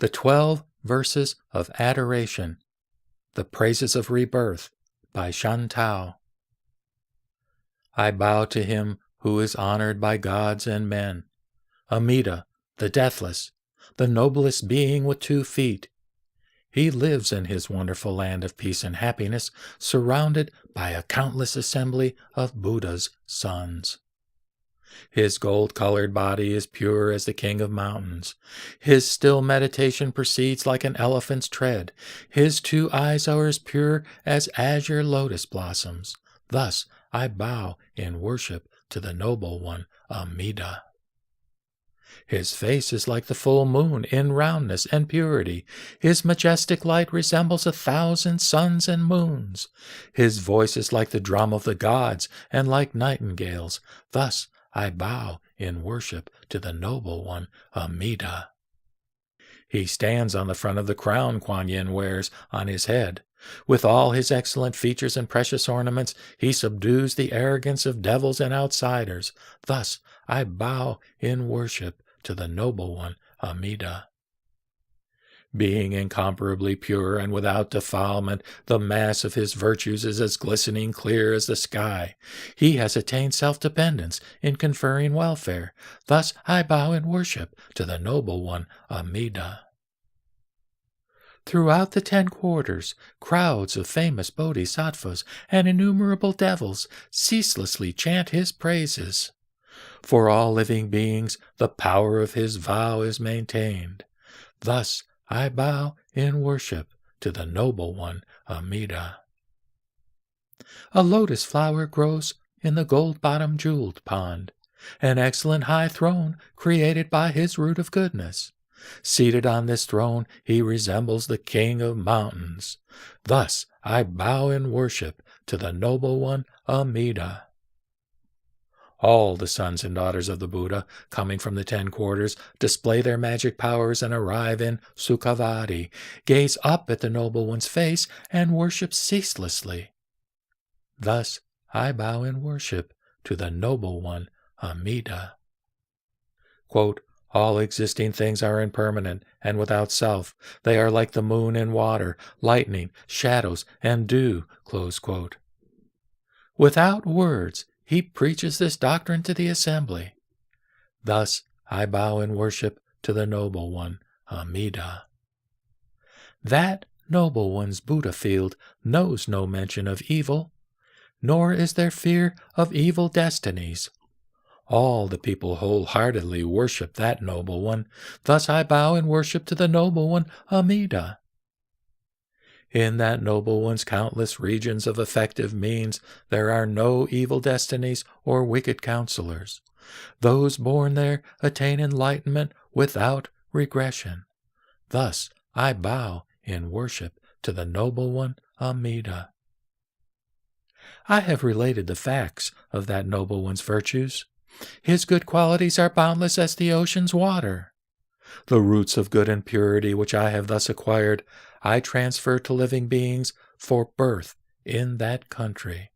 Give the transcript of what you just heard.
The 12 Verses of Adoration, The Praises of Rebirth, by Shan. I bow to him who is honored by gods and men, Amida, the deathless, the noblest being with 2 feet. He lives in his wonderful land of peace and happiness, surrounded by a countless assembly of Buddha's sons. His gold-colored body is pure as the king of mountains. His still meditation proceeds like an elephant's tread. His 2 eyes are as pure as azure lotus blossoms. Thus I bow in worship to the noble one, Amida. His face is like the full moon in roundness and purity. His majestic light resembles 1,000 suns and moons. His voice is like the drum of the gods and like nightingales. Thus I bow in worship to the noble one, Amida. He stands on the front of the crown Kuan Yin wears on his head. With all his excellent features and precious ornaments, he subdues the arrogance of devils and outsiders. Thus I bow in worship to the noble one, Amida. Being incomparably pure and without defilement, the mass of his virtues is as glistening clear as the sky. He has attained self-dependence in conferring welfare. Thus I bow in worship to the noble one, Amida. Throughout the 10 quarters, crowds of famous bodhisattvas and innumerable devils ceaselessly chant his praises. For all living beings, the power of his vow is maintained. Thus I bow in worship to the noble one, Amida. A lotus flower grows in the gold-bottomed jeweled pond, an excellent high throne created by his root of goodness. Seated on this throne, he resembles the king of mountains. Thus I bow in worship to the noble one, Amida. All the sons and daughters of the Buddha, coming from the 10 quarters, display their magic powers and arrive in Sukhavati, gaze up at the noble one's face, and worship ceaselessly. Thus I bow in worship to the noble one, Amida. Quote, all existing things are impermanent and without self. They are like the moon and water, lightning, shadows, and dew. Close quote. Without words, he preaches this doctrine to the assembly. Thus I bow in worship to the noble one, Amida. That noble one's Buddha field knows no mention of evil, nor is there fear of evil destinies. All the people wholeheartedly worship that noble one. Thus I bow in worship to the noble one, Amida. In that noble one's countless regions of effective means, there are no evil destinies or wicked counselors. Those born there attain enlightenment without regression. Thus I bow in worship to the noble one, Amida. I have related the facts of that noble one's virtues. His good qualities are boundless as the ocean's water. The roots of good and purity which I have thus acquired, I transfer to living beings for birth in that country.